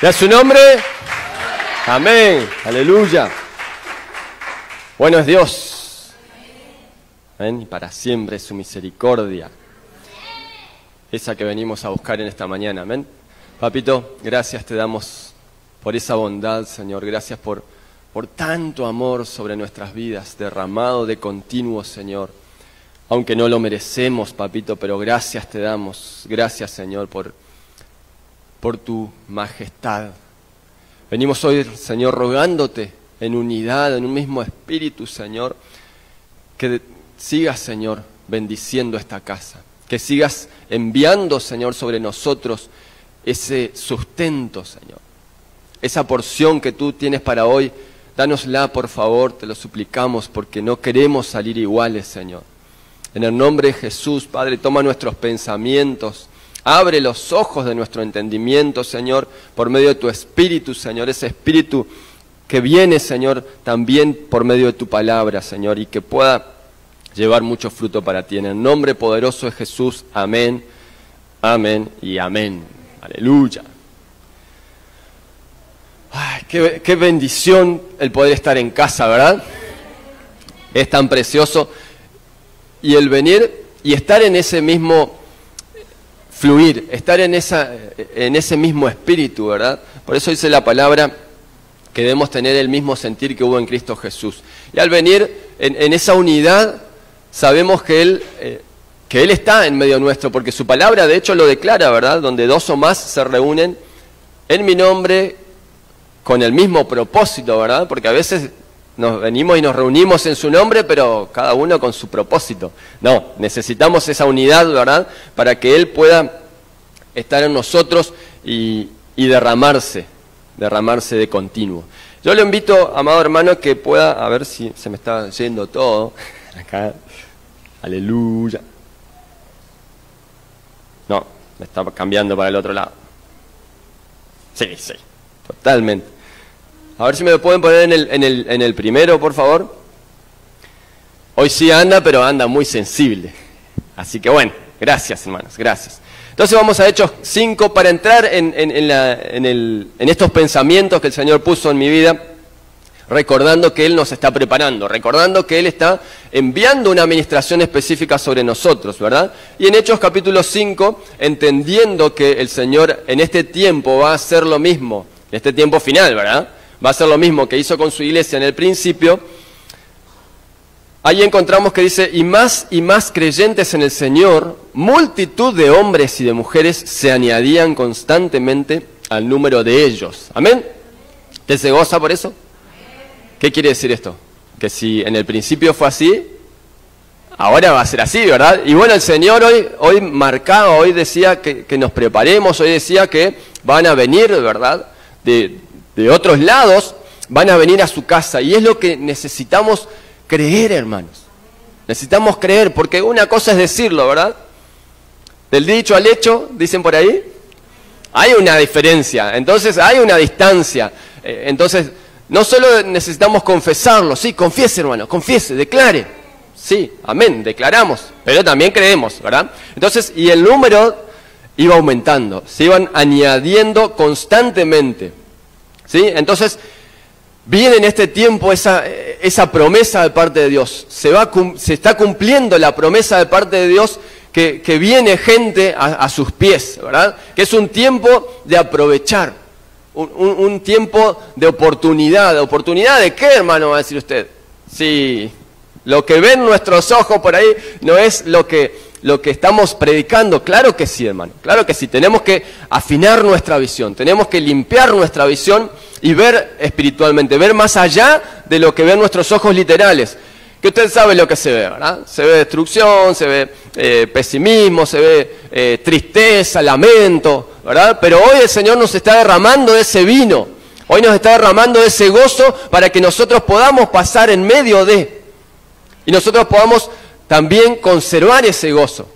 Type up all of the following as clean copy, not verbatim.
¿Y a su nombre? Amén. Aleluya. Bueno es Dios. Amén. Y para siempre es su misericordia. Esa que venimos a buscar en esta mañana. Amén. Papito, gracias te damos por esa bondad, Señor. Gracias por tanto amor sobre nuestras vidas, derramado de continuo, Señor. Aunque no lo merecemos, papito, pero gracias te damos. Gracias, Señor, por tu majestad. Venimos hoy, Señor, rogándote en unidad, en un mismo espíritu, Señor, que sigas, Señor, bendiciendo esta casa. Que sigas enviando, Señor, sobre nosotros ese sustento, Señor. Esa porción que tú tienes para hoy, dánosla, por favor, te lo suplicamos, porque no queremos salir iguales, Señor. En el nombre de Jesús, Padre, toma nuestros pensamientos, abre los ojos de nuestro entendimiento, Señor, por medio de tu Espíritu, Señor, ese Espíritu que viene, Señor, también por medio de tu palabra, Señor, y que pueda llevar mucho fruto para ti. En el nombre poderoso de Jesús, amén, amén y amén. Aleluya. Ay, qué bendición el poder estar en casa, ¿verdad? Es tan precioso. Y el venir y estar en ese mismo fluir, estar en ese mismo espíritu, ¿verdad? Por eso dice la palabra que debemos tener el mismo sentir que hubo en Cristo Jesús. Y al venir en esa unidad, sabemos que Él está en medio nuestro, porque su palabra de hecho lo declara, ¿verdad? Donde dos o más se reúnen en mi nombre con el mismo propósito, ¿verdad? Porque a veces nos venimos y nos reunimos en su nombre, pero cada uno con su propósito. No, necesitamos esa unidad, ¿verdad? Para que Él pueda estar en nosotros y derramarse de continuo. Yo le invito, amado hermano, que pueda, a ver si se me está yendo todo, acá, aleluya. No, me está cambiando para el otro lado. Sí, totalmente. A ver si me lo pueden poner en el primero, por favor. Hoy sí anda, pero anda muy sensible. Así que bueno, gracias, hermanos, gracias. Entonces vamos a Hechos 5 para entrar en estos pensamientos que el Señor puso en mi vida, recordando que Él nos está preparando, recordando que Él está enviando una administración específica sobre nosotros, ¿verdad? Y en Hechos capítulo 5, entendiendo que el Señor en este tiempo va a hacer lo mismo, en este tiempo final, ¿verdad? Va a ser lo mismo que hizo con su iglesia en el principio. Ahí encontramos que dice, y más creyentes en el Señor, multitud de hombres y de mujeres se añadían constantemente al número de ellos. ¿Amén? ¿Usted se goza por eso? ¿Qué quiere decir esto? Que si en el principio fue así, ahora va a ser así, ¿verdad? Y bueno, el Señor hoy marcaba, hoy decía que nos preparemos, hoy decía que van a venir, ¿verdad? De otros lados, van a venir a su casa. Y es lo que necesitamos creer, hermanos. Necesitamos creer, porque una cosa es decirlo, ¿verdad? Del dicho al hecho, dicen por ahí, hay una diferencia. Entonces hay una distancia. Entonces, no solo necesitamos confesarlo. Sí, confiese, hermano, confiese, declare. Sí, amén, declaramos, pero también creemos, ¿verdad? Entonces, y el número iba aumentando, se iban añadiendo constantemente. ¿Sí? Entonces, viene en este tiempo esa promesa de parte de Dios. Se está cumpliendo la promesa de parte de Dios que viene gente a sus pies, ¿verdad? Que es un tiempo de aprovechar, un tiempo de oportunidad. ¿De oportunidad de qué, hermano, va a decir usted? Sí, lo que ven nuestros ojos por ahí no es lo que estamos predicando. Claro que sí, hermano, claro que sí. Tenemos que afinar nuestra visión, tenemos que limpiar nuestra visión y ver espiritualmente, ver más allá de lo que ven nuestros ojos literales. Que usted sabe lo que se ve, ¿verdad? Se ve destrucción, se ve pesimismo, se ve tristeza, lamento, ¿verdad? Pero hoy el Señor nos está derramando de ese vino, hoy nos está derramando de ese gozo para que nosotros podamos pasar en medio de, y nosotros podamos también conservar ese gozo.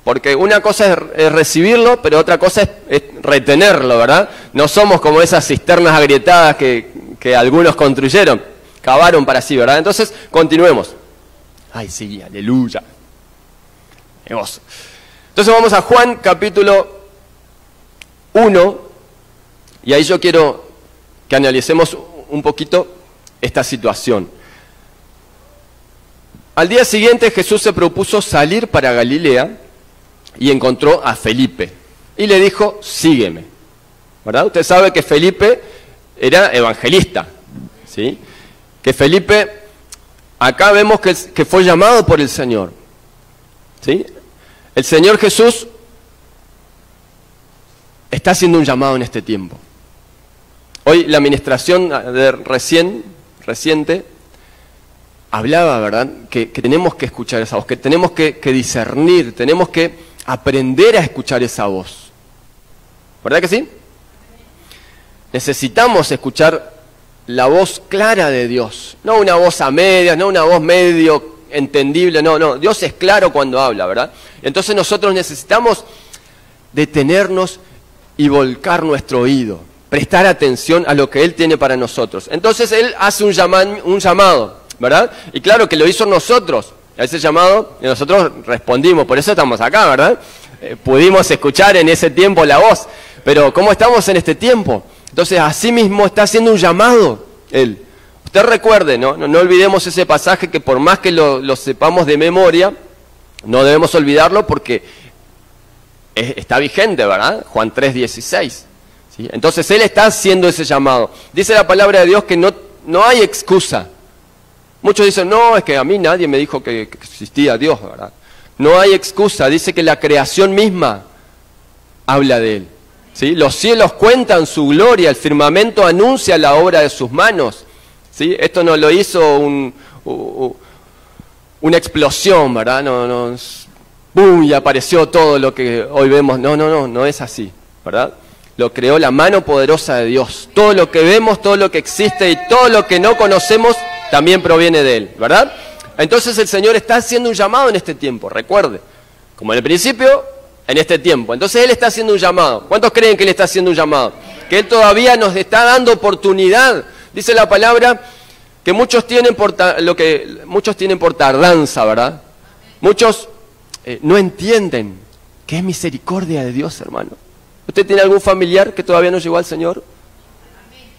Porque una cosa es recibirlo, pero otra cosa es retenerlo, ¿verdad? No somos como esas cisternas agrietadas que algunos construyeron, cavaron para sí, ¿verdad? Entonces, continuemos. Ay, sí, aleluya. Qué gozo. Entonces vamos a Juan capítulo 1, Y ahí yo quiero que analicemos un poquito esta situación. Al día siguiente Jesús se propuso salir para Galilea y encontró a Felipe. Y le dijo, sígueme. ¿Verdad? Usted sabe que Felipe era evangelista, ¿sí? Que Felipe, acá vemos que fue llamado por el Señor, ¿sí? El Señor Jesús está haciendo un llamado en este tiempo. Hoy la administración reciente hablaba, ¿verdad?, que tenemos que escuchar esa voz, que tenemos que discernir, tenemos que aprender a escuchar esa voz. ¿Verdad que sí? Necesitamos escuchar la voz clara de Dios, no una voz a medias, no una voz medio entendible, no, Dios es claro cuando habla, ¿verdad? Entonces nosotros necesitamos detenernos y volcar nuestro oído, prestar atención a lo que Él tiene para nosotros. Entonces Él hace un llamado, ¿verdad? Y claro que lo hizo nosotros, a ese llamado, y nosotros respondimos, por eso estamos acá, ¿verdad? Pudimos escuchar en ese tiempo la voz, pero ¿cómo estamos en este tiempo? Entonces, así mismo está haciendo un llamado Él. Usted recuerde, no olvidemos ese pasaje que por más que lo sepamos de memoria, no debemos olvidarlo porque está vigente, ¿verdad? Juan 3:16. ¿Sí? Entonces, Él está haciendo ese llamado. Dice la palabra de Dios que no hay excusa. Muchos dicen, no, es que a mí nadie me dijo que existía Dios, ¿verdad? No hay excusa. Dice que la creación misma habla de Él. ¿Sí? Los cielos cuentan su gloria, el firmamento anuncia la obra de sus manos. ¿Sí? Esto no lo hizo una explosión, ¿verdad? ¡Bum! Y apareció todo lo que hoy vemos. No es así, ¿verdad? Lo creó la mano poderosa de Dios. Todo lo que vemos, todo lo que existe y todo lo que no conocemos también proviene de Él, ¿verdad? Entonces el Señor está haciendo un llamado en este tiempo, recuerde. Como en el principio, en este tiempo. Entonces Él está haciendo un llamado. ¿Cuántos creen que Él está haciendo un llamado? Que Él todavía nos está dando oportunidad. Dice la palabra que muchos tienen por tardanza, ¿verdad? Muchos no entienden que es misericordia de Dios, hermano. ¿Usted tiene algún familiar que todavía no llegó al Señor?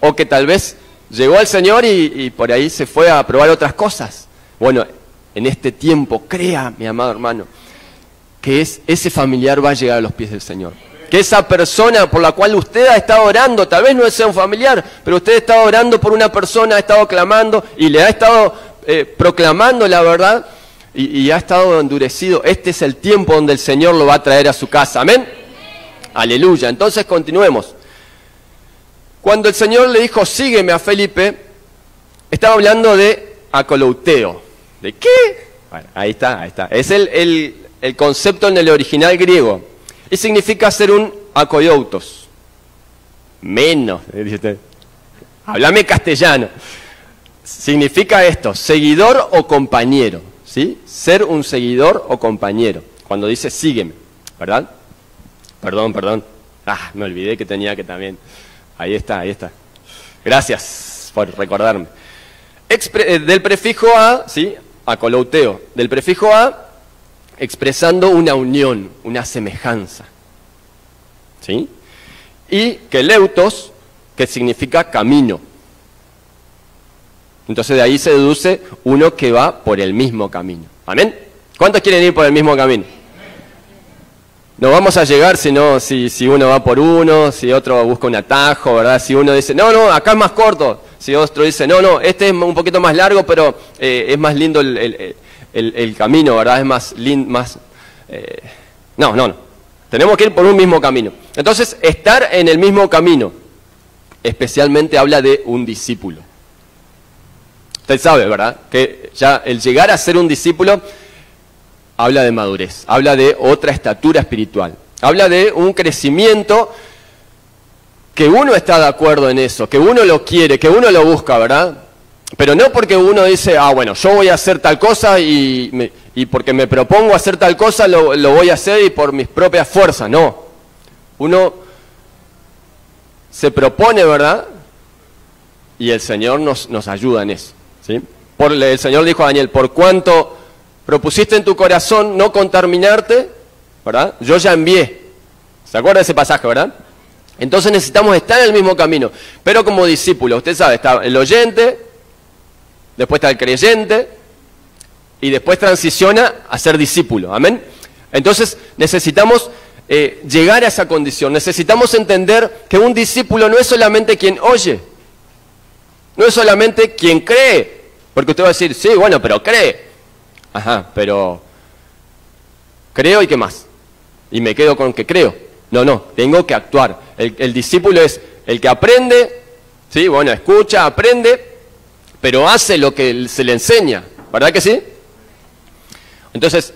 O que tal vez llegó al Señor y por ahí se fue a probar otras cosas. Bueno, en este tiempo, crea, mi amado hermano, que ese familiar va a llegar a los pies del Señor. Que esa persona por la cual usted ha estado orando, tal vez no sea un familiar, pero usted ha estado orando por una persona, ha estado clamando y le ha estado proclamando la verdad y ha estado endurecido. Este es el tiempo donde el Señor lo va a traer a su casa. Amén. Aleluya. Entonces continuemos. Cuando el Señor le dijo, sígueme a Felipe, estaba hablando de acolouteo. ¿De qué? Bueno, ahí está. Es el concepto en el original griego. Y significa ser un akoioutos. Menos, dice usted. Háblame castellano. Significa esto, seguidor o compañero. ¿Sí? Ser un seguidor o compañero. Cuando dice sígueme, ¿verdad? Perdón. Me olvidé que tenía que también. Ahí está. Gracias por recordarme. Del prefijo a, ¿sí? Acolouteo. Del prefijo a, expresando una unión, una semejanza. ¿Sí? Y que leutos, que significa camino. Entonces de ahí se deduce uno que va por el mismo camino. ¿Amén? ¿Cuántos quieren ir por el mismo camino? No vamos a llegar si uno va por uno, si otro busca un atajo, ¿verdad? Si uno dice, no, acá es más corto. Si otro dice, no, este es un poquito más largo, pero es más lindo el camino, ¿verdad? Es más lindo, más... No. Tenemos que ir por un mismo camino. Entonces, estar en el mismo camino, especialmente habla de un discípulo. Usted sabe, ¿verdad? Que ya el llegar a ser un discípulo habla de madurez, habla de otra estatura espiritual, habla de un crecimiento que uno está de acuerdo en eso, que uno lo quiere, que uno lo busca, ¿verdad? Pero no porque uno dice, bueno, yo voy a hacer tal cosa y porque me propongo hacer tal cosa lo voy a hacer y por mis propias fuerzas, no. Uno se propone, ¿verdad? Y el Señor nos ayuda en eso, ¿sí? El Señor dijo a Daniel, por cuanto propusiste en tu corazón no contaminarte, ¿verdad? Yo ya envié. ¿Se acuerda de ese pasaje, verdad? Entonces necesitamos estar en el mismo camino. Pero como discípulo, usted sabe, está el oyente, después está el creyente, y después transiciona a ser discípulo. Amén. Entonces necesitamos llegar a esa condición. Necesitamos entender que un discípulo no es solamente quien oye, no es solamente quien cree. Porque usted va a decir, sí, bueno, pero cree. Ajá, pero creo y qué más. Y me quedo con que creo. No, tengo que actuar. El discípulo es el que aprende, sí, bueno, escucha, aprende, pero hace lo que se le enseña. ¿Verdad que sí? Entonces,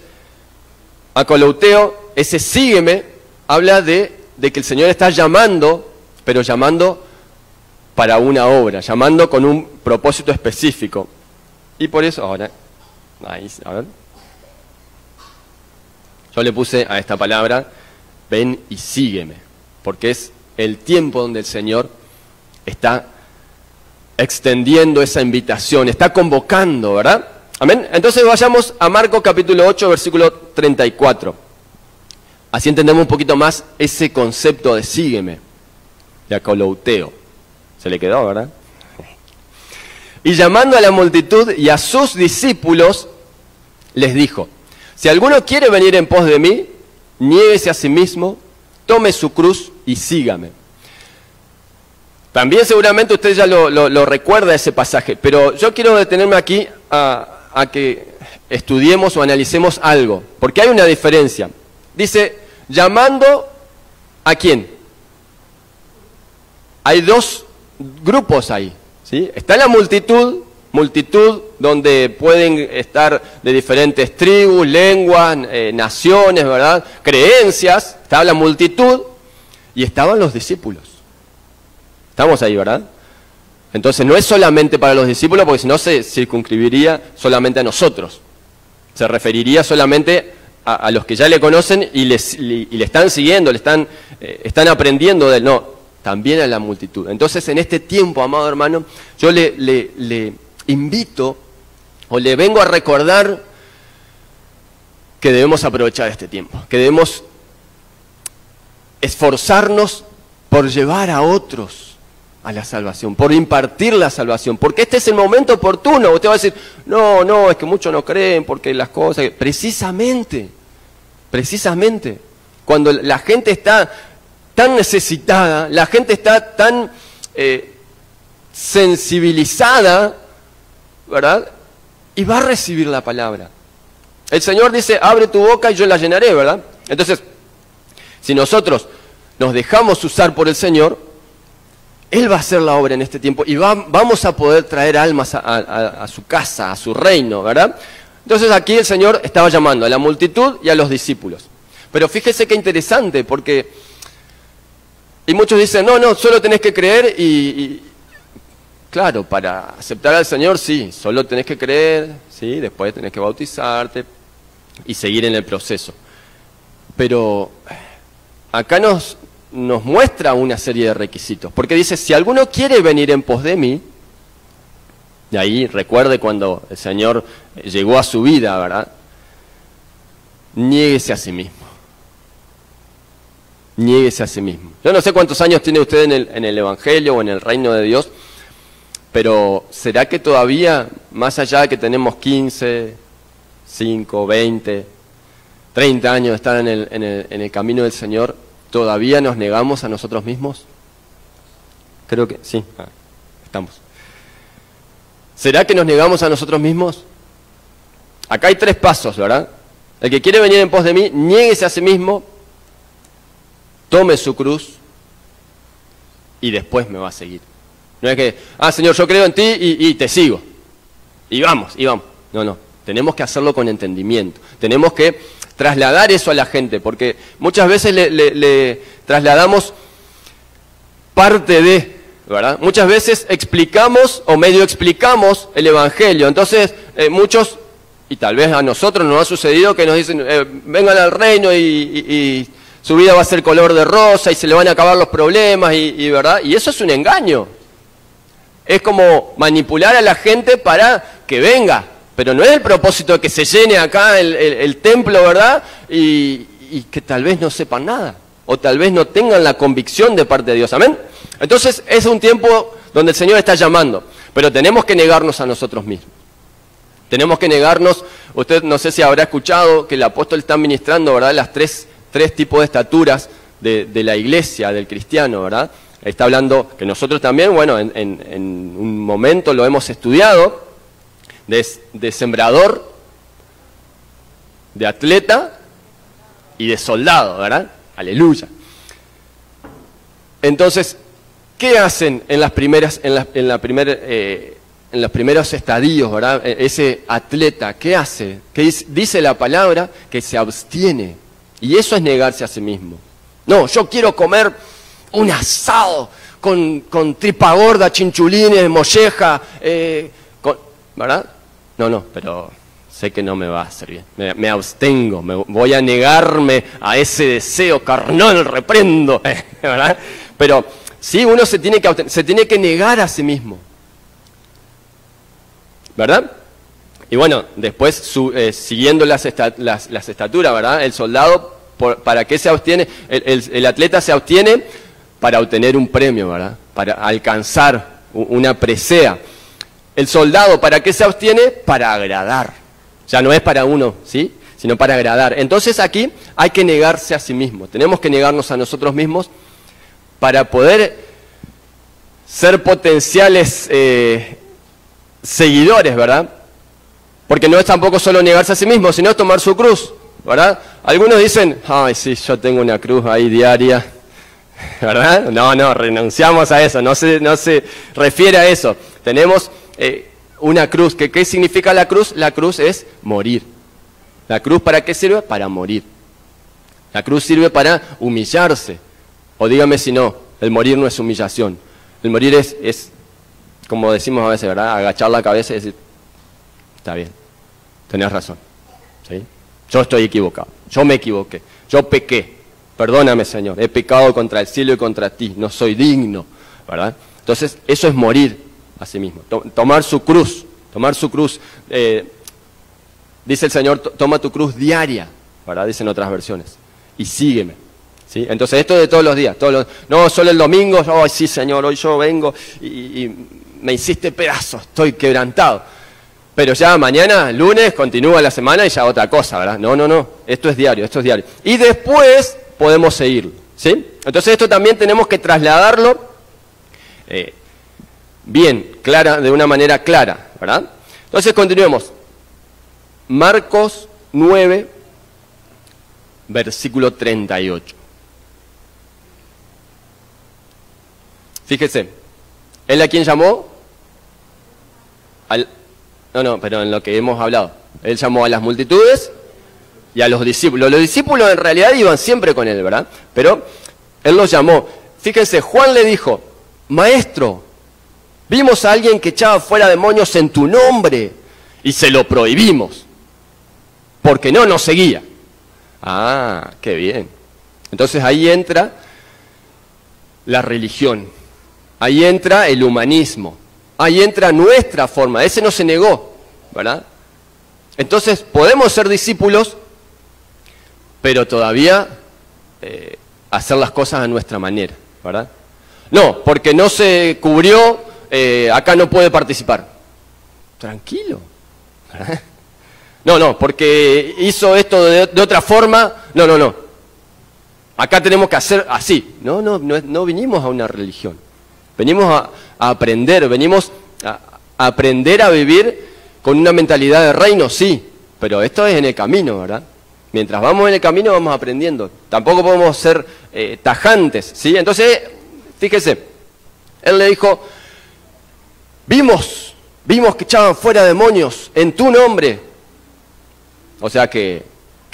acolouteo, ese sígueme, habla de que el Señor está llamando, pero llamando para una obra, llamando con un propósito específico. Y por eso, ahora, ahí, a ver, yo le puse a esta palabra, ven y sígueme, porque es el tiempo donde el Señor está extendiendo esa invitación, está convocando, ¿verdad? Amén. Entonces vayamos a Marcos capítulo 8, versículo 34. Así entendemos un poquito más ese concepto de sígueme, de acolouteo. Se le quedó, ¿verdad? Y llamando a la multitud y a sus discípulos, les dijo, si alguno quiere venir en pos de mí, niéguese a sí mismo, tome su cruz y sígame. También seguramente usted ya lo recuerda ese pasaje, pero yo quiero detenerme aquí a que estudiemos o analicemos algo, porque hay una diferencia. Dice, llamando ¿a quién? Hay dos grupos ahí, ¿sí? Está la multitud donde pueden estar de diferentes tribus, lenguas, naciones, ¿verdad? Creencias, estaba la multitud y estaban los discípulos. Estamos ahí, ¿verdad? Entonces no es solamente para los discípulos, porque si no se circunscribiría solamente a nosotros. Se referiría solamente a los que ya le conocen y le están siguiendo, están aprendiendo de él. No, también a la multitud. Entonces en este tiempo, amado hermano, yo le invito o le vengo a recordar que debemos aprovechar este tiempo, que debemos esforzarnos por llevar a otros a la salvación, por impartir la salvación, porque este es el momento oportuno. Usted va a decir, no, es que muchos no creen, porque las cosas... Precisamente, cuando la gente está tan necesitada, la gente está tan sensibilizada, ¿verdad? Y va a recibir la palabra. El Señor dice, abre tu boca y yo la llenaré, ¿verdad? Entonces, si nosotros nos dejamos usar por el Señor, Él va a hacer la obra en este tiempo y vamos a poder traer almas a su casa, a su reino, ¿verdad? Entonces aquí el Señor estaba llamando a la multitud y a los discípulos. Pero fíjese qué interesante, porque... Y muchos dicen, no, solo tenés que creer y claro, para aceptar al Señor, sí, solo tenés que creer, sí, después tenés que bautizarte y seguir en el proceso. Pero acá nos muestra una serie de requisitos, porque dice, si alguno quiere venir en pos de mí, y ahí recuerde cuando el Señor llegó a su vida, ¿verdad? Niéguese a sí mismo. Niéguese a sí mismo. Yo no sé cuántos años tiene usted en el Evangelio o en el reino de Dios, pero ¿será que todavía, más allá de que tenemos 15, 5, 20, 30 años de estar en el camino del Señor, todavía nos negamos a nosotros mismos? Creo que sí, estamos. ¿Será que nos negamos a nosotros mismos? Acá hay 3 pasos, ¿verdad? El que quiere venir en pos de mí, niéguese a sí mismo, tome su cruz y después me va a seguir. No es que, Señor, yo creo en ti y te sigo. Y vamos. No. Tenemos que hacerlo con entendimiento. Tenemos que trasladar eso a la gente, porque muchas veces le trasladamos parte de, ¿verdad? Muchas veces explicamos o medio explicamos el Evangelio. Entonces, muchos, y tal vez a nosotros nos ha sucedido que nos dicen, vengan al reino y su vida va a ser color de rosa y se le van a acabar los problemas, ¿verdad? Y eso es un engaño. Es como manipular a la gente para que venga, pero no es el propósito de que se llene acá el templo, ¿verdad? Y que tal vez no sepan nada. o tal vez no tengan la convicción de parte de Dios. ¿Amén? Entonces es un tiempo donde el Señor está llamando, pero tenemos que negarnos a nosotros mismos. Tenemos que negarnos. Usted no sé si habrá escuchado que el apóstol está ministrando, ¿verdad?, las tres tipos de estaturas de la iglesia, del cristiano, ¿verdad? Está hablando que nosotros también, bueno, en un momento lo hemos estudiado, de sembrador, de atleta y de soldado, ¿verdad? Aleluya. Entonces, ¿qué hacen en los primeros estadios, ¿verdad? Ese atleta, ¿qué hace? Que dice la palabra que se abstiene. Y eso es negarse a sí mismo. No, yo quiero comer un asado con tripa gorda, chinchulines, molleja, ¿verdad? No, pero sé que no me va a hacer bien. Me abstengo, voy a negarme a ese deseo carnal, reprendo, ¿verdad? Pero sí, uno se tiene que negar a sí mismo, ¿verdad? Y bueno, después siguiendo las estaturas, ¿verdad? El soldado, ¿para qué se abstiene? El atleta se abstiene para obtener un premio, ¿verdad? Para alcanzar una presea. El soldado, ¿para qué se abstiene? Para agradar. Ya no es para uno, ¿sí? Sino para agradar. Entonces aquí hay que negarse a sí mismo. Tenemos que negarnos a nosotros mismos para poder ser potenciales seguidores, ¿verdad? Porque no es tampoco solo negarse a sí mismo, sino tomar su cruz, ¿verdad? Algunos dicen, ay, sí, yo tengo una cruz ahí diaria, ¿verdad? No, renunciamos a eso, no se refiere a eso. Tenemos una cruz. ¿Qué significa la cruz? La cruz es morir. ¿La cruz para qué sirve? Para morir. La cruz sirve para humillarse. O dígame si no, el morir no es humillación. El morir es como decimos a veces, ¿verdad? Agachar la cabeza y decir, está bien, tenés razón, ¿sí? Yo estoy equivocado, yo me equivoqué, yo pequé, perdóname, Señor, he pecado contra el cielo y contra ti, no soy digno, ¿verdad? Entonces, eso es morir a sí mismo, tomar su cruz, dice el Señor, toma tu cruz diaria, ¿verdad? Dicen otras versiones, y sígueme, ¿sí? Entonces, esto de todos los días, no solo el domingo, ay, sí, Señor, hoy yo vengo y me hiciste pedazos, estoy quebrantado. Pero ya mañana, lunes, continúa la semana y ya otra cosa, ¿verdad? No, esto es diario. Y después podemos seguirlo, ¿sí? Entonces esto también tenemos que trasladarlo de una manera clara, ¿verdad? Entonces continuemos. Marcos 9, versículo 38. Fíjese, ¿él a quién llamó? Pero en lo que hemos hablado. Él llamó a las multitudes y a los discípulos. Los discípulos en realidad iban siempre con él, ¿verdad? Pero él los llamó. Fíjense, Juan le dijo, Maestro, vimos a alguien que echaba fuera demonios en tu nombre y se lo prohibimos, porque no nos seguía. Ah, qué bien. Entonces ahí entra la religión, ahí entra el humanismo. Ahí entra nuestra forma, ese no se negó, ¿verdad? Entonces, podemos ser discípulos, pero todavía hacer las cosas a nuestra manera, ¿verdad? No, porque no se cubrió, acá no puede participar. Tranquilo, ¿verdad? No, porque hizo esto de otra forma, no. Acá tenemos que hacer así. No vinimos a una religión. Venimos a aprender, venimos a aprender a vivir con una mentalidad de reino, sí, pero esto es en el camino, ¿verdad? Mientras vamos en el camino vamos aprendiendo. Tampoco podemos ser tajantes, ¿sí? Entonces, fíjese, él le dijo, vimos que echaban fuera demonios en tu nombre. O sea que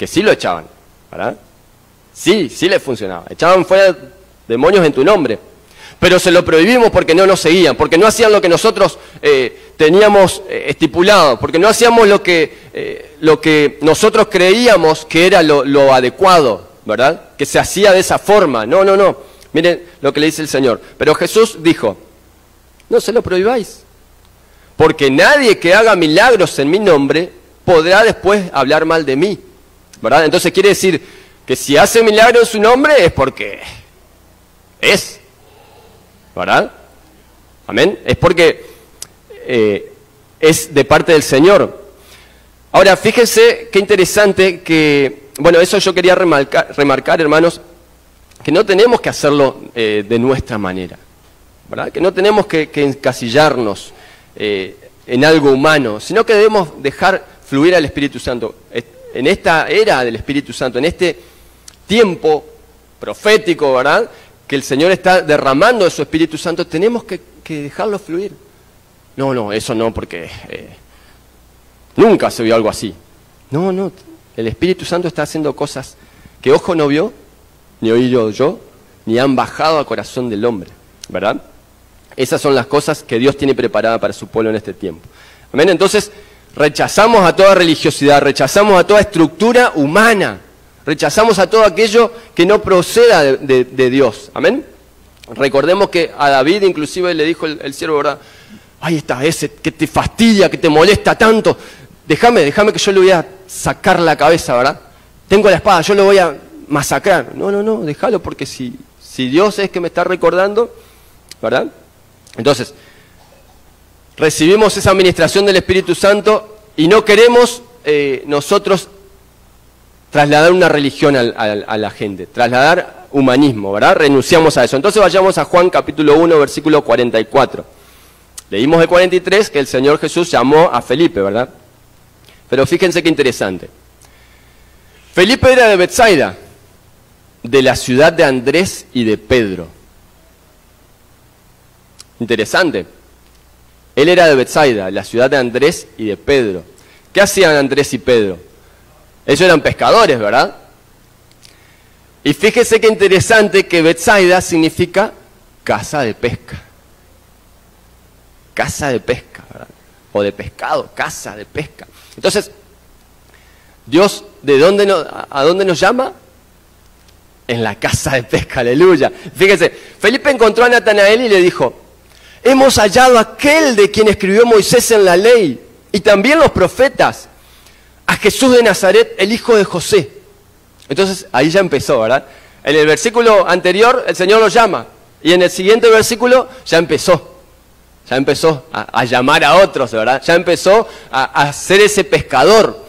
sí lo echaban, ¿verdad? Sí le funcionaba. Echaban fuera demonios en tu nombre. Pero se lo prohibimos porque no nos seguían, porque no hacían lo que nosotros teníamos estipulado, porque no hacíamos lo que nosotros creíamos que era lo adecuado, ¿verdad? Que se hacía de esa forma. No. Miren lo que le dice el Señor. Pero Jesús dijo, no se lo prohibáis, porque nadie que haga milagros en mi nombre podrá después hablar mal de mí, ¿verdad? Entonces quiere decir, que si hace milagro en su nombre es porque es, ¿verdad? Amén. Es porque es de parte del Señor. Ahora, fíjense qué interesante que, bueno, eso yo quería remarcar, hermanos, que no tenemos que hacerlo de nuestra manera, ¿verdad? Que no tenemos que encasillarnos en algo humano, sino que debemos dejar fluir al Espíritu Santo. En esta era del Espíritu Santo, en este tiempo profético, ¿verdad?, que el Señor está derramando de su Espíritu Santo, tenemos que dejarlo fluir. No, eso no, porque nunca se vio algo así. No, el Espíritu Santo está haciendo cosas que ojo no vio, ni oído yo, ni han bajado al corazón del hombre, ¿verdad? Esas son las cosas que Dios tiene preparada para su pueblo en este tiempo. Amén. Entonces, rechazamos a toda religiosidad, rechazamos a toda estructura humana, rechazamos a todo aquello que no proceda de Dios. Amén. Recordemos que a David inclusive le dijo el siervo, ¿verdad? Ahí está, ese que te fastidia, que te molesta tanto. Déjame que yo le voy a sacar la cabeza, ¿verdad? Tengo la espada, yo lo voy a masacrar. No, déjalo, porque si Dios es que me está recordando, ¿verdad? Entonces, recibimos esa administración del Espíritu Santo y no queremos nosotros trasladar una religión a la gente, trasladar humanismo, ¿verdad? Renunciamos a eso. Entonces vayamos a Juan capítulo 1, versículo 44. Leímos el 43 que el Señor Jesús llamó a Felipe, ¿verdad? Pero fíjense qué interesante. Felipe era de Betsaida, de la ciudad de Andrés y de Pedro. Interesante. Él era de Betsaida, la ciudad de Andrés y de Pedro. ¿Qué hacían Andrés y Pedro? Ellos eran pescadores, ¿verdad? Y fíjese qué interesante que Betsaida significa casa de pesca. Casa de pesca, ¿verdad? O de pescado, casa de pesca. Entonces, Dios, ¿a dónde nos llama? En la casa de pesca, aleluya. Fíjese, Felipe encontró a Natanael y le dijo: hemos hallado a aquel de quien escribió Moisés en la ley y también los profetas, a Jesús de Nazaret, el hijo de José. Entonces, ahí ya empezó, ¿verdad? En el versículo anterior, el Señor lo llama, y en el siguiente versículo ya empezó a llamar a otros, ¿verdad? Ya empezó a ser ese pescador.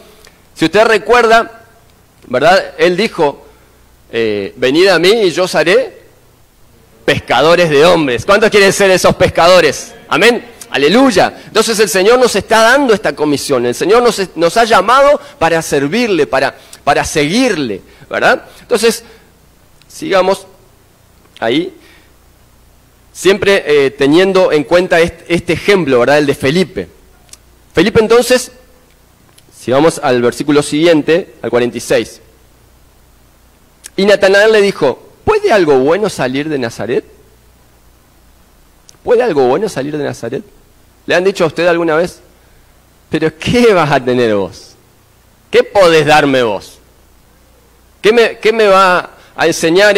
Si usted recuerda, ¿verdad? Él dijo, venid a mí y yo os haré pescadores de hombres. ¿Cuántos quieren ser esos pescadores? Amén. Aleluya. Entonces el Señor nos está dando esta comisión. El Señor nos ha llamado para servirle, para seguirle, ¿verdad? Entonces, sigamos ahí. Siempre teniendo en cuenta este ejemplo, ¿verdad? El de Felipe. Felipe entonces, si vamos al versículo siguiente, al 46. Y Natanael le dijo: ¿puede algo bueno salir de Nazaret? ¿Puede algo bueno salir de Nazaret? ¿Le han dicho a usted alguna vez? ¿Pero qué vas a tener vos? ¿Qué podés darme vos? ¿Qué me va a enseñar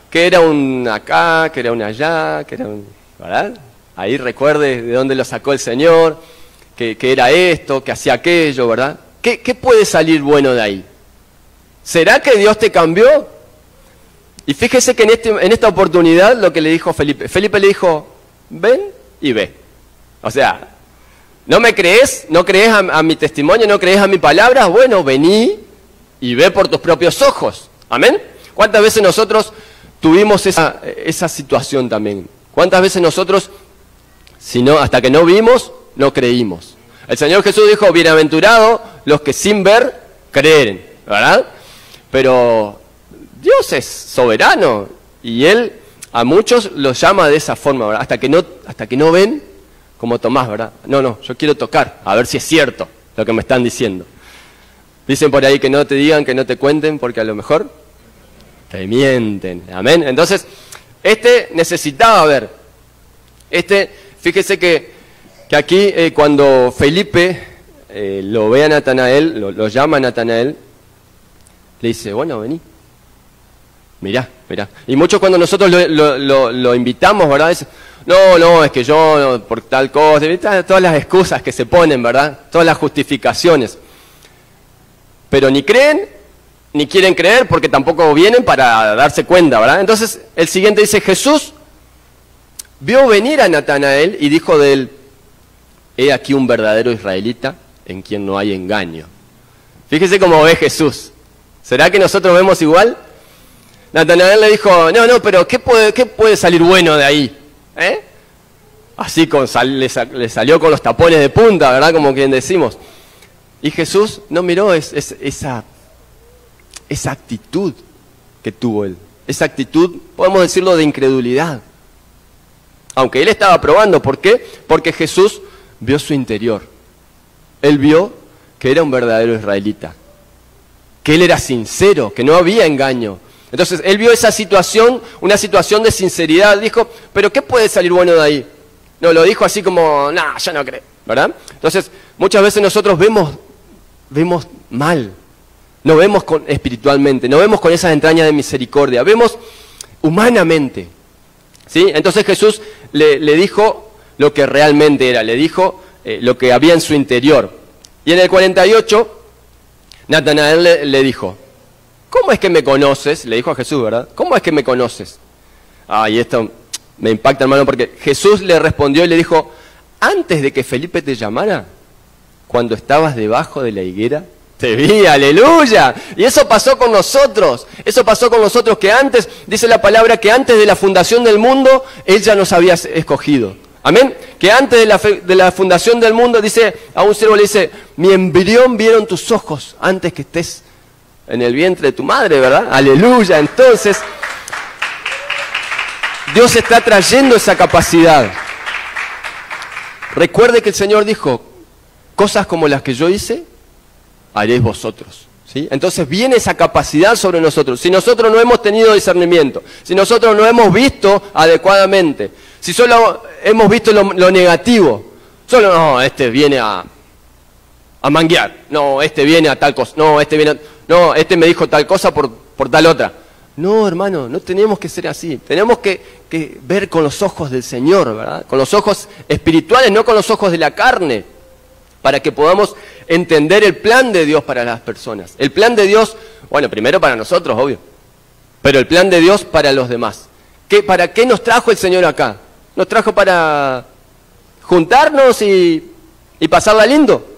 que era un acá, que era un allá, que era un... ¿verdad? Ahí recuerde de dónde lo sacó el Señor, que era esto, que hacía aquello, ¿verdad? ¿Qué puede salir bueno de ahí? ¿Será que Dios te cambió? Y fíjese que en esta oportunidad lo que le dijo Felipe le dijo: ven y ve. O sea, ¿no me crees? ¿No crees a mi testimonio? ¿No crees a mi palabra? Bueno, vení y ve por tus propios ojos. ¿Amén? ¿Cuántas veces nosotros tuvimos esa situación también? ¿Cuántas veces nosotros, hasta que no vimos, no creímos? El Señor Jesús dijo: bienaventurados los que sin ver creen, ¿verdad? Pero Dios es soberano y Él a muchos los llama de esa forma, ¿verdad? Hasta que no ven, como Tomás, ¿verdad? No, yo quiero tocar, a ver si es cierto lo que me están diciendo. Dicen por ahí que no te digan, que no te cuenten, porque a lo mejor te mienten. Amén. Entonces, necesitaba ver. Fíjese que aquí cuando Felipe lo ve a Natanael, lo llama a Natanael, le dice: bueno, vení. Mirá. Y muchos cuando nosotros lo invitamos, ¿verdad? Dicen: no, es que yo por tal cosa, todas las excusas que se ponen, ¿verdad? Todas las justificaciones. Pero ni creen, ni quieren creer porque tampoco vienen para darse cuenta, ¿verdad? Entonces el siguiente dice, Jesús vio venir a Natanael y dijo de él, he aquí un verdadero israelita en quien no hay engaño. Fíjese cómo ve Jesús. ¿Será que nosotros vemos igual? Natanael le dijo, no, pero ¿qué puede salir bueno de ahí? Así le salió con los tapones de punta, ¿verdad? Como quien decimos. Y Jesús no miró esa actitud que tuvo él. Esa actitud, podemos decirlo, de incredulidad. Aunque él estaba probando. ¿Por qué? Porque Jesús vio su interior. Él vio que era un verdadero israelita. Que él era sincero, que no había engaño. Entonces, él vio esa situación, una situación de sinceridad. Dijo, ¿pero qué puede salir bueno de ahí? No, lo dijo así como, yo no creo, ¿verdad? Entonces, muchas veces nosotros vemos mal. No vemos espiritualmente, no vemos con esas entrañas de misericordia. Vemos humanamente. ¿Sí? Entonces Jesús le dijo lo que realmente era. Le dijo lo que había en su interior. Y en el 48, Natanael le dijo, ¿cómo es que me conoces? Le dijo a Jesús, ¿verdad? ¿Cómo es que me conoces? Y esto me impacta, hermano, porque Jesús le respondió y le dijo, antes de que Felipe te llamara, cuando estabas debajo de la higuera, te vi, aleluya. Y eso pasó con nosotros. Eso pasó con nosotros que antes, dice la palabra, que antes de la fundación del mundo, Él ya nos había escogido. Amén. Que antes de la fundación del mundo, dice, a un siervo le dice, mi embrión vieron tus ojos antes que estés en el vientre de tu madre, ¿verdad? Aleluya. Entonces, Dios está trayendo esa capacidad. Recuerde que el Señor dijo, cosas como las que yo hice, haréis vosotros. ¿Sí? Entonces viene esa capacidad sobre nosotros. Si nosotros no hemos tenido discernimiento, si nosotros no hemos visto adecuadamente, si solo hemos visto lo negativo, solo no, este viene a manguear, no, este viene a tal cosa, no, este me dijo tal cosa por tal otra. No, hermano, no tenemos que ser así. Tenemos que ver con los ojos del Señor, ¿verdad? Con los ojos espirituales, no con los ojos de la carne, para que podamos entender el plan de Dios para las personas. El plan de Dios, bueno, primero para nosotros, obvio, pero el plan de Dios para los demás. ¿Para qué nos trajo el Señor acá? ¿Nos trajo para juntarnos y pasarla lindo?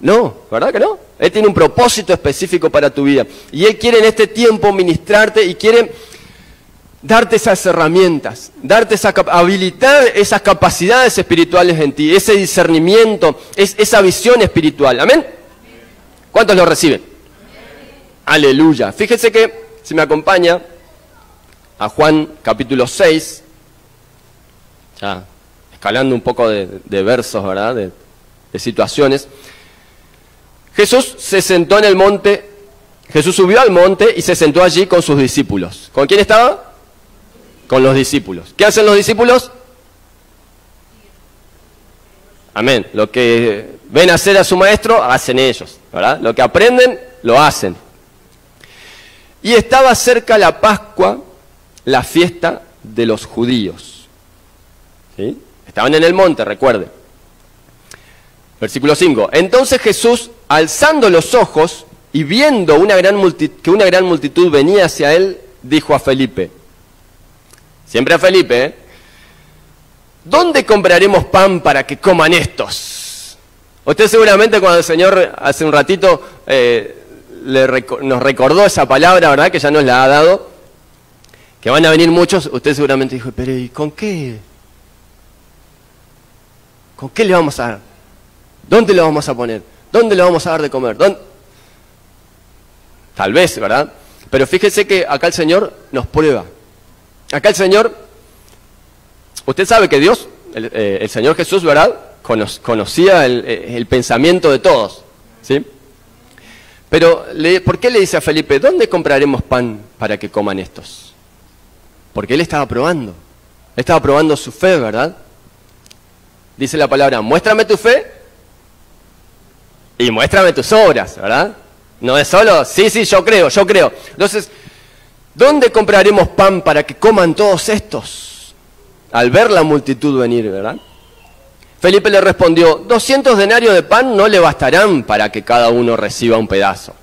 No, ¿verdad que no? Él tiene un propósito específico para tu vida. Y Él quiere en este tiempo ministrarte y quiere darte esas herramientas, habilitar esas capacidades espirituales en ti, ese discernimiento, esa visión espiritual. ¿Amén? ¿Cuántos lo reciben? Aleluya. Fíjense que, si me acompaña, a Juan capítulo 6, ya escalando un poco de versos, ¿verdad? De situaciones. Jesús se sentó en el monte, Jesús subió al monte y se sentó allí con sus discípulos. ¿Con quién estaba? Con los discípulos. ¿Qué hacen los discípulos? Amén. Lo que ven hacer a su maestro, hacen ellos, ¿verdad? Lo que aprenden, lo hacen. Y estaba cerca la Pascua, la fiesta de los judíos. ¿Sí? Estaban en el monte, recuerden. Versículo 5. Entonces Jesús, alzando los ojos y viendo que una gran multitud venía hacia él, dijo a Felipe, siempre a Felipe, ¿dónde compraremos pan para que coman estos? Usted seguramente cuando el Señor hace un ratito nos recordó esa palabra, ¿verdad? Que ya nos la ha dado, que van a venir muchos, usted seguramente dijo, pero ¿y con qué? ¿Con qué le vamos a dar? ¿Dónde lo vamos a poner? ¿Dónde le vamos a dar de comer? Tal vez, ¿verdad? Pero fíjese que acá el Señor nos prueba. Acá el Señor, usted sabe que Dios, el Señor Jesús, ¿verdad? Conocía el pensamiento de todos, ¿sí? Pero, ¿por qué le dice a Felipe, ¿dónde compraremos pan para que coman estos? Porque él estaba probando. Estaba probando su fe, ¿verdad? Dice la palabra, muéstrame tu fe y muéstrame tus obras, ¿verdad? No es solo, sí, yo creo. Entonces, ¿dónde compraremos pan para que coman todos estos? Al ver la multitud venir, ¿verdad? Felipe le respondió, 200 denarios de pan no le bastarán para que cada uno reciba un pedazo.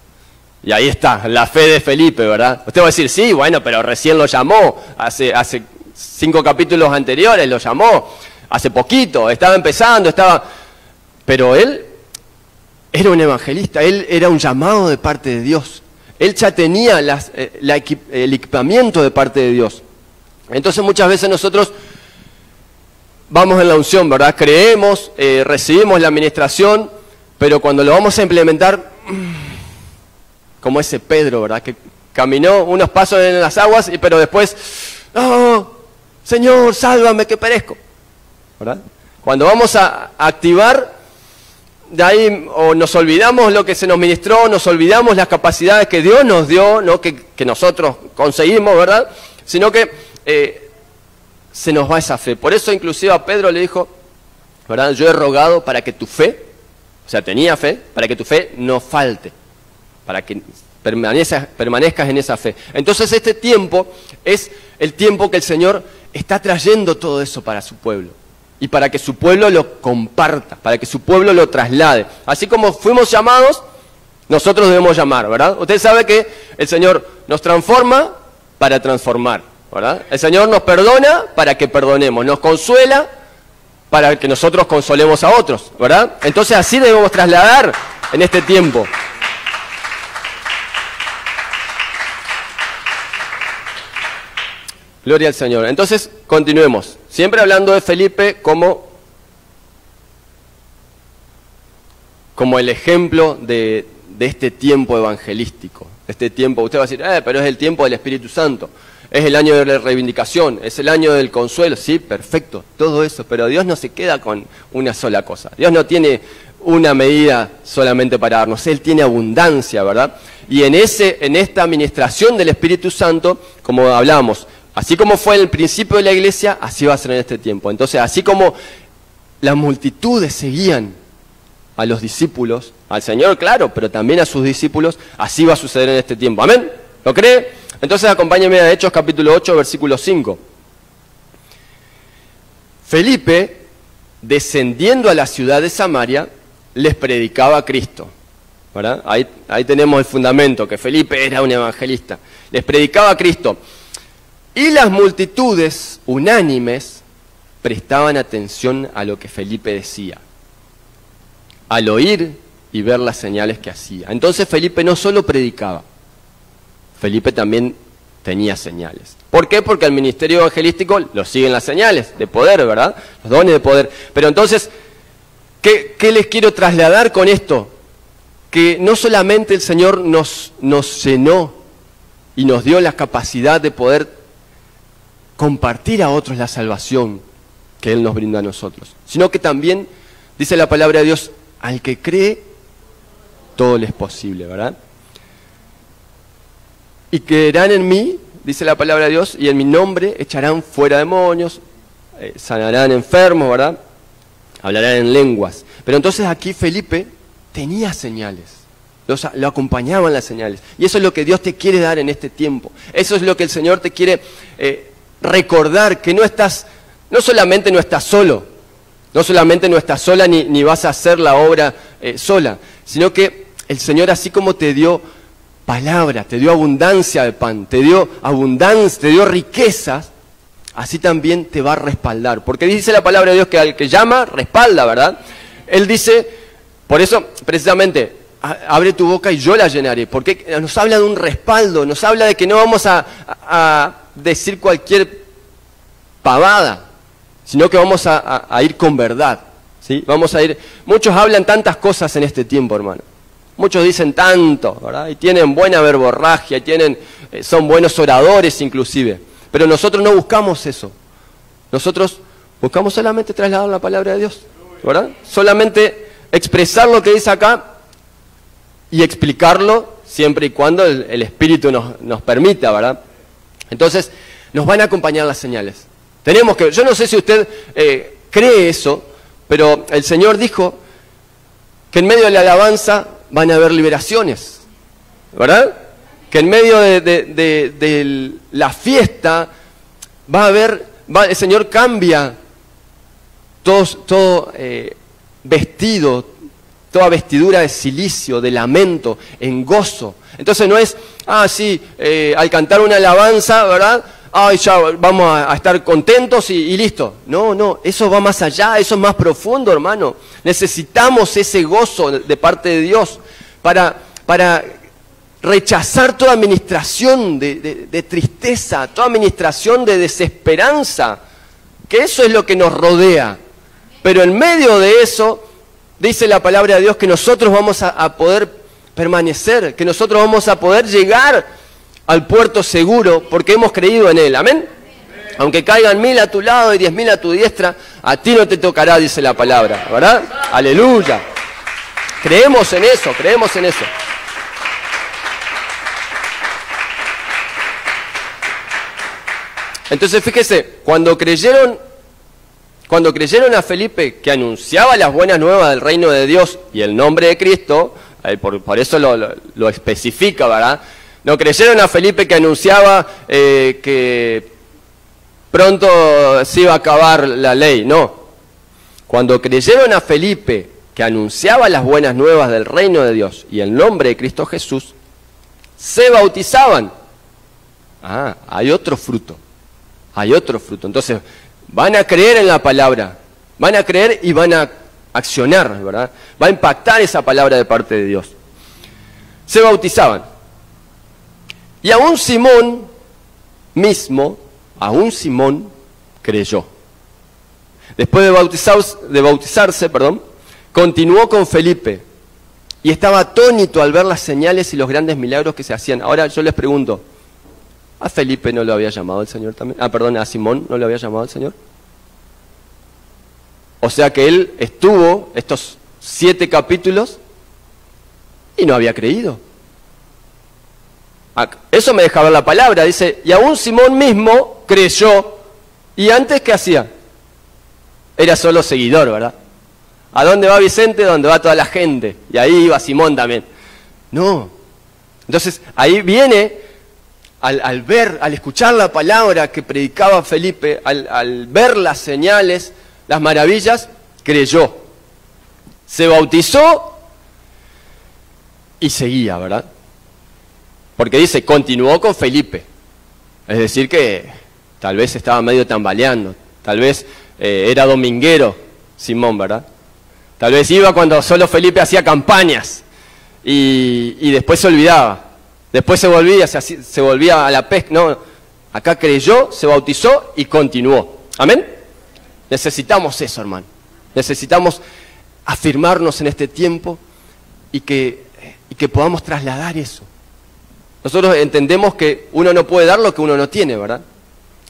Y ahí está, la fe de Felipe, ¿verdad? Usted va a decir, sí, bueno, pero recién lo llamó, hace 5 capítulos anteriores lo llamó, hace poquito, estaba empezando, Pero él era un evangelista, él era un llamado de parte de Dios. Él ya tenía el equipamiento de parte de Dios. Entonces muchas veces nosotros vamos en la unción, ¿verdad? Creemos, recibimos la administración, pero cuando lo vamos a implementar, como ese Pedro, ¿verdad? Que caminó unos pasos en las aguas, pero después, ¡oh, Señor, sálvame que perezco! ¿Verdad? Cuando vamos a activar, de ahí o nos olvidamos lo que se nos ministró, nos olvidamos las capacidades que Dios nos dio, no que nosotros conseguimos, ¿verdad? Sino que se nos va esa fe. Por eso inclusive a Pedro le dijo, ¿verdad? Yo he rogado para que tu fe, o sea, tenía fe, para que tu fe no falte, para que permanezcas en esa fe. Entonces este tiempo es el tiempo que el Señor está trayendo todo eso para su pueblo. Y para que su pueblo lo comparta, para que su pueblo lo traslade. Así como fuimos llamados, nosotros debemos llamar, ¿verdad? Usted sabe que el Señor nos transforma para transformar, ¿verdad? El Señor nos perdona para que perdonemos, nos consuela para que nosotros consolemos a otros, ¿verdad? Entonces así debemos trasladar en este tiempo. Gloria al Señor. Entonces, continuemos. Siempre hablando de Felipe como el ejemplo de este tiempo evangelístico. Este tiempo, usted va a decir, pero es el tiempo del Espíritu Santo. Es el año de la reivindicación, es el año del consuelo. Sí, perfecto, todo eso. Pero Dios no se queda con una sola cosa. Dios no tiene una medida solamente para darnos. Él tiene abundancia, ¿verdad? Y en esta administración del Espíritu Santo, como hablamos, así como fue en el principio de la iglesia, así va a ser en este tiempo. Entonces, así como las multitudes seguían a los discípulos, al Señor, claro, pero también a sus discípulos, así va a suceder en este tiempo. ¿Amén? ¿Lo cree? Entonces, acompáñenme a Hechos capítulo 8, versículo 5. Felipe, descendiendo a la ciudad de Samaria, les predicaba a Cristo. ¿Verdad? Ahí tenemos el fundamento, que Felipe era un evangelista. Les predicaba a Cristo. Y las multitudes unánimes prestaban atención a lo que Felipe decía, al oír y ver las señales que hacía. Entonces Felipe no solo predicaba, Felipe también tenía señales. ¿Por qué? Porque al ministerio evangelístico lo siguen las señales de poder, ¿verdad? Los dones de poder. Pero entonces, ¿qué les quiero trasladar con esto? Que no solamente el Señor nos llenó y nos dio la capacidad de poder compartir a otros la salvación que Él nos brinda a nosotros, sino que también, dice la palabra de Dios, al que cree, todo le es posible, ¿verdad? Y creerán en mí, dice la palabra de Dios, y en mi nombre echarán fuera demonios, sanarán enfermos, ¿verdad? Hablarán en lenguas. Pero entonces aquí Felipe tenía señales, lo acompañaban las señales. Y eso es lo que Dios te quiere dar en este tiempo. Eso es lo que el Señor te quiere recordar, que no solamente no estás solo, no solamente no estás sola ni vas a hacer la obra sola, sino que el Señor, así como te dio palabra, te dio abundancia de pan, te dio abundancia, te dio riquezas, así también te va a respaldar. Porque dice la palabra de Dios que al que llama, respalda, ¿verdad? Él dice, por eso precisamente, abre tu boca y yo la llenaré, porque nos habla de un respaldo, nos habla de que no vamos a decir cualquier pavada, sino que vamos a ir con verdad, ¿sí? Vamos a ir. Muchos hablan tantas cosas en este tiempo, hermano. Muchos dicen tanto, ¿verdad? Y tienen buena verborragia, son buenos oradores inclusive. Pero nosotros no buscamos eso. Nosotros buscamos solamente trasladar la palabra de Dios, ¿verdad? Solamente expresar lo que dice acá y explicarlo siempre y cuando el Espíritu nos permita, ¿verdad? Entonces, nos van a acompañar las señales. Yo no sé si usted cree eso, pero el Señor dijo que en medio de la alabanza van a haber liberaciones, ¿verdad? Que en medio de la fiesta el Señor cambia todo vestido, toda vestidura de cilicio, de lamento, en gozo. Entonces no es, sí, al cantar una alabanza, ¿verdad? Ya vamos a estar contentos y listo. No, eso va más allá, eso es más profundo, hermano. Necesitamos ese gozo de parte de Dios para rechazar toda administración de tristeza, toda administración de desesperanza, que eso es lo que nos rodea. Pero en medio de eso, dice la palabra de Dios que nosotros vamos a poder permanecer, que nosotros vamos a poder llegar al puerto seguro porque hemos creído en Él. ¿Amén? Aunque caigan 1000 a tu lado y 10.000 a tu diestra, a ti no te tocará, dice la palabra, ¿verdad? Aleluya. Creemos en eso, creemos en eso. Entonces fíjese, cuando creyeron a Felipe que anunciaba las buenas nuevas del reino de Dios y el nombre de Cristo, por eso lo especifica, ¿verdad? No creyeron a Felipe que anunciaba que pronto se iba a acabar la ley, no. Cuando creyeron a Felipe que anunciaba las buenas nuevas del reino de Dios y el nombre de Cristo Jesús, se bautizaban. Hay otro fruto. Hay otro fruto. Entonces, van a creer en la palabra, van a creer y van a accionar, ¿verdad? Va a impactar esa palabra de parte de Dios. Se bautizaban. Y aún Simón mismo, creyó. Después de bautizarse, continuó con Felipe y estaba atónito al ver las señales y los grandes milagros que se hacían. Ahora yo les pregunto, ¿a Felipe no lo había llamado el Señor también? ¿A Simón no lo había llamado el Señor? O sea que él estuvo estos 7 capítulos y no había creído. Eso me deja ver la palabra, dice, y aún Simón mismo creyó, y antes ¿qué hacía? Era solo seguidor, ¿verdad? ¿A dónde va Vicente? ¿Dónde va toda la gente? Y ahí iba Simón también. No. Entonces, ahí viene, al escuchar la palabra que predicaba Felipe, al ver las señales, las maravillas, creyó. Se bautizó y seguía, ¿verdad? Porque dice, continuó con Felipe. Es decir que tal vez estaba medio tambaleando. Tal vez era dominguero Simón, ¿verdad? Tal vez iba cuando solo Felipe hacía campañas. Y después se olvidaba. Después se volvía a la pesca. No, acá creyó, se bautizó y continuó. ¿Amén? Necesitamos eso, hermano. Necesitamos afirmarnos en este tiempo y que podamos trasladar eso. Nosotros entendemos que uno no puede dar lo que uno no tiene, ¿verdad?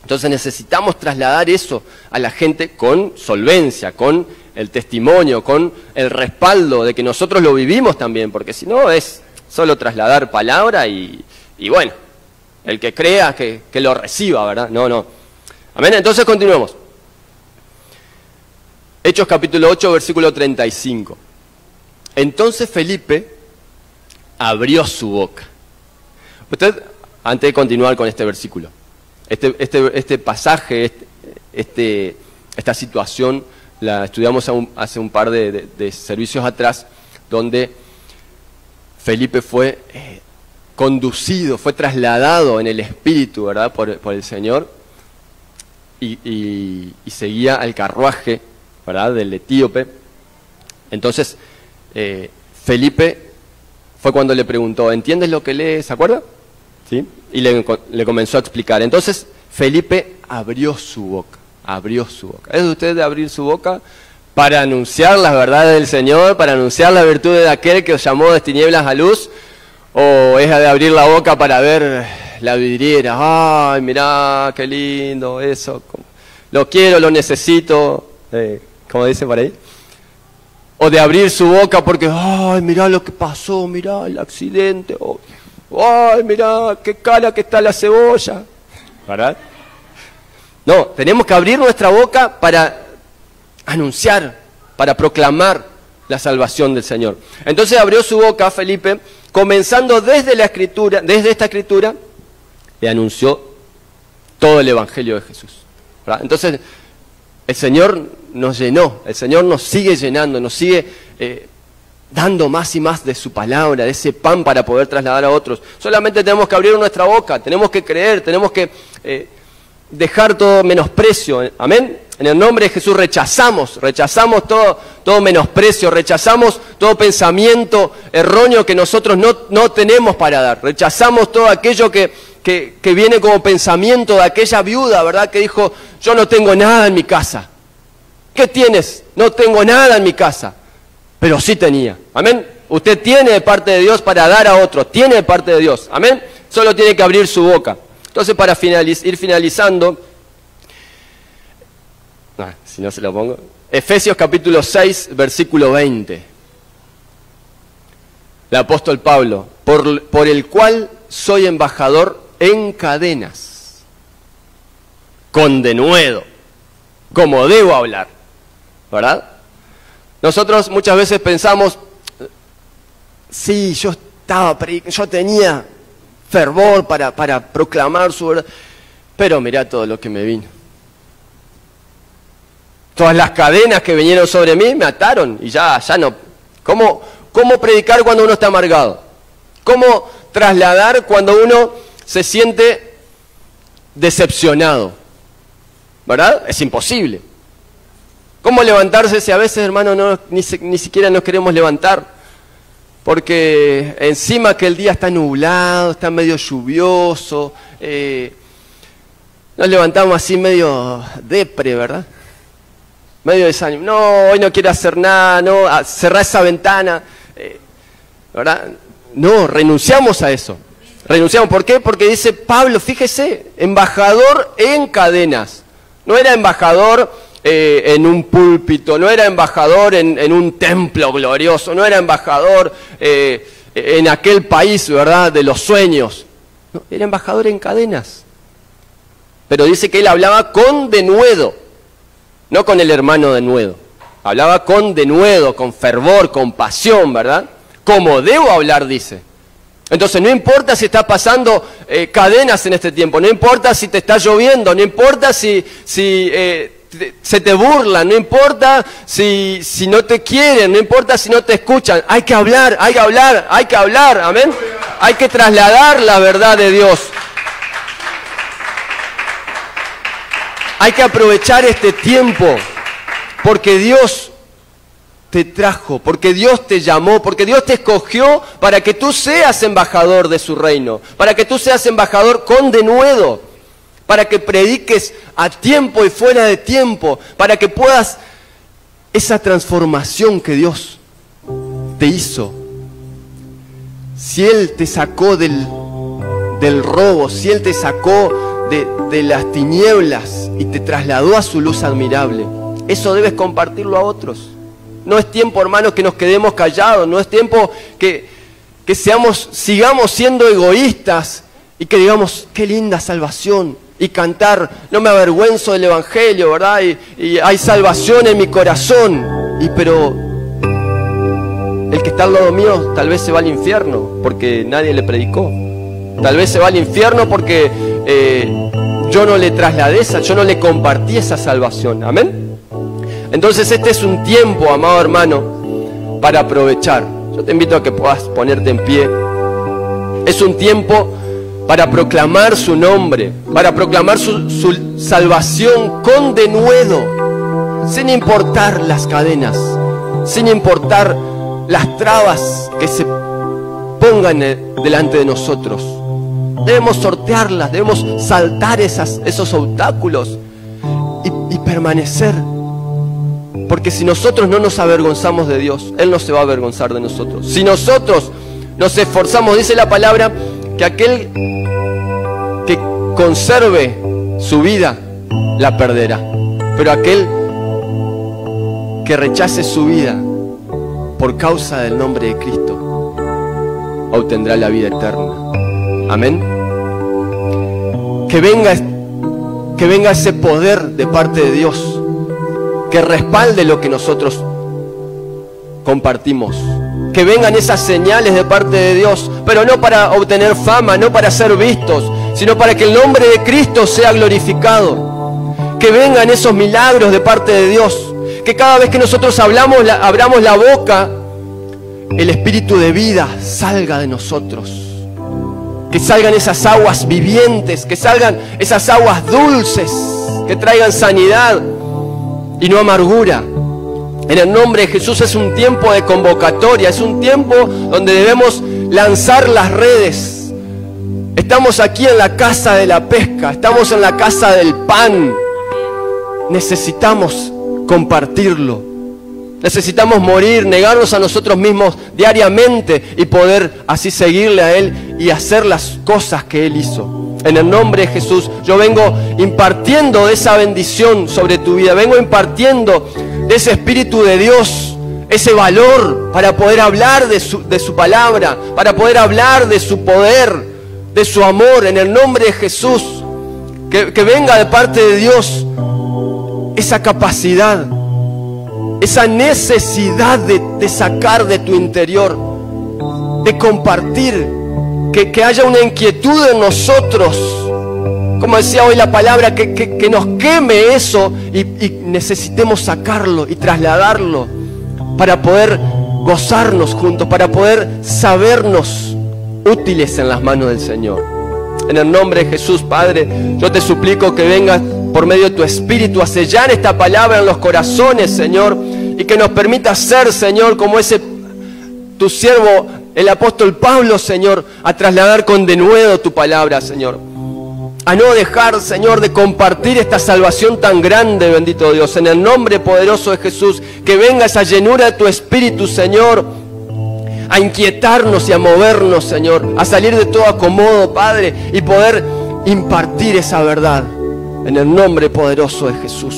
Entonces necesitamos trasladar eso a la gente con solvencia, con el testimonio, con el respaldo de que nosotros lo vivimos también, porque si no es solo trasladar palabra y bueno, el que crea que lo reciba, ¿verdad? No. Amén, entonces continuemos. Hechos capítulo 8, versículo 35. Entonces Felipe abrió su boca. Usted, antes de continuar con este versículo, este pasaje, esta situación, la estudiamos hace un par de servicios atrás, donde Felipe fue conducido, fue trasladado en el Espíritu, ¿verdad?, por el Señor, y seguía al carruaje, ¿verdad?, del etíope. Entonces, Felipe fue cuando le preguntó, ¿entiendes lo que lees? ¿Se acuerda? ¿Sí? Y le comenzó a explicar. Entonces, Felipe abrió su boca. ¿Es usted de abrir su boca para anunciar las verdades del Señor, para anunciar la virtud de aquel que os llamó de tinieblas a luz? ¿O es de abrir la boca para ver la vidriera? ¡Ay, mirá, qué lindo eso! Lo quiero, lo necesito, como dice por ahí. O de abrir su boca porque, ¡ay, mirá lo que pasó! Mirá el accidente. ¡Ay, mirá qué cara que está la cebolla! ¿Verdad? No, tenemos que abrir nuestra boca para anunciar, para proclamar la salvación del Señor. Entonces abrió su boca Felipe, comenzando desde esta escritura, le anunció todo el Evangelio de Jesús. ¿Verdad? Entonces, el Señor nos llenó, el Señor nos sigue llenando, nos sigue dando más y más de su palabra, de ese pan para poder trasladar a otros. Solamente tenemos que abrir nuestra boca, tenemos que creer, tenemos que dejar todo menosprecio. Amén. En el nombre de Jesús rechazamos todo menosprecio, rechazamos todo pensamiento erróneo que nosotros no tenemos para dar. Rechazamos todo aquello que viene como pensamiento de aquella viuda, ¿verdad? Que dijo, yo no tengo nada en mi casa. ¿Qué tienes? No tengo nada en mi casa. Pero sí tenía. Amén. Usted tiene de parte de Dios para dar a otros. Tiene de parte de Dios. Amén. Solo tiene que abrir su boca. Entonces, para ir finalizando, si no se lo pongo, Efesios capítulo 6, versículo 20. El apóstol Pablo, por el cual soy embajador en cadenas, con denuedo, como debo hablar, ¿verdad? Nosotros muchas veces pensamos, sí, yo tenía fervor para proclamar su verdad, pero mirá todo lo que me vino. Todas las cadenas que vinieron sobre mí me ataron y ya no. ¿Cómo predicar cuando uno está amargado? ¿Cómo trasladar cuando uno se siente decepcionado? ¿Verdad? Es imposible. ¿Cómo levantarse si a veces, hermano, ni siquiera nos queremos levantar? Porque encima que el día está nublado, está medio lluvioso, nos levantamos así medio depre, ¿verdad? Medio desánimo. No, hoy no quiero hacer nada, no, cerrá esa ventana, ¿verdad? No, renunciamos a eso. Renunciamos. ¿Por qué? Porque dice Pablo, fíjese, embajador en cadenas. No era embajador en un púlpito, no era embajador en un templo glorioso, no era embajador en aquel país, ¿verdad?, de los sueños. No, era embajador en cadenas. Pero dice que él hablaba con denuedo. No con el hermano denuedo. Hablaba con denuedo, con fervor, con pasión, ¿verdad? Como debo hablar, dice. Entonces no importa si está pasando cadenas en este tiempo, no importa si te está lloviendo, no importa si se te burlan, no importa si no te quieren, no importa si no te escuchan. Hay que hablar, amén. Hay que trasladar la verdad de Dios. Hay que aprovechar este tiempo, porque Dios te trajo, porque Dios te llamó, porque Dios te escogió para que tú seas embajador de su reino, para que tú seas embajador con denuedo, para que prediques a tiempo y fuera de tiempo, para que puedas esa transformación que Dios te hizo. Si Él te sacó del robo, si Él te sacó de las tinieblas y te trasladó a su luz admirable, eso debes compartirlo a otros. No es tiempo, hermanos, que nos quedemos callados, no es tiempo que sigamos siendo egoístas y que digamos, qué linda salvación, y cantar, no me avergüenzo del Evangelio, ¿verdad? Y hay salvación en mi corazón, pero el que está al lado mío tal vez se va al infierno porque nadie le predicó. Tal vez se va al infierno porque yo no le trasladé yo no le compartí esa salvación. Amén. Entonces este es un tiempo, amado hermano, para aprovechar. Yo te invito a que puedas ponerte en pie. Es un tiempo para proclamar su nombre, para proclamar su salvación con denuedo, sin importar las cadenas, sin importar las trabas que se pongan delante de nosotros. Debemos sortearlas, debemos saltar esos obstáculos y permanecer. Porque si nosotros no nos avergonzamos de Dios, Él no se va a avergonzar de nosotros. Si nosotros nos esforzamos, dice la palabra, que aquel que conserve su vida, la perderá. Pero aquel que rechace su vida por causa del nombre de Cristo, obtendrá la vida eterna. Amén. Que venga ese poder de parte de Dios, que respalde lo que nosotros compartimos. Que vengan esas señales de parte de Dios, pero no para obtener fama, no para ser vistos, sino para que el nombre de Cristo sea glorificado. Que vengan esos milagros de parte de Dios. Que cada vez que nosotros abramos la boca, el espíritu de vida salga de nosotros. Que salgan esas aguas vivientes, que salgan esas aguas dulces, que traigan sanidad y no amargura. En el nombre de Jesús es un tiempo de convocatoria, es un tiempo donde debemos lanzar las redes. Estamos aquí en la casa de la pesca, estamos en la casa del pan. Necesitamos compartirlo. Necesitamos morir, negarnos a nosotros mismos diariamente y poder así seguirle a Él y hacer las cosas que Él hizo. En el nombre de Jesús, yo vengo impartiendo de esa bendición sobre tu vida. Vengo impartiendo de ese Espíritu de Dios, ese valor para poder hablar de su palabra, para poder hablar de su poder, de su amor. En el nombre de Jesús, que venga de parte de Dios esa capacidad, esa necesidad de sacar de tu interior, de compartir. Que haya una inquietud en nosotros, como decía hoy la palabra, que nos queme eso y necesitemos sacarlo y trasladarlo para poder gozarnos juntos, para poder sabernos útiles en las manos del Señor. En el nombre de Jesús, Padre, yo te suplico que vengas por medio de tu Espíritu a sellar esta palabra en los corazones, Señor, y que nos permita ser, Señor, como ese tu siervo, el apóstol Pablo, Señor, a trasladar con denuedo tu palabra, Señor. A no dejar, Señor, de compartir esta salvación tan grande, bendito Dios. En el nombre poderoso de Jesús, que venga esa llenura de tu Espíritu, Señor, a inquietarnos y a movernos, Señor, a salir de todo acomodo, Padre, y poder impartir esa verdad. En el nombre poderoso de Jesús.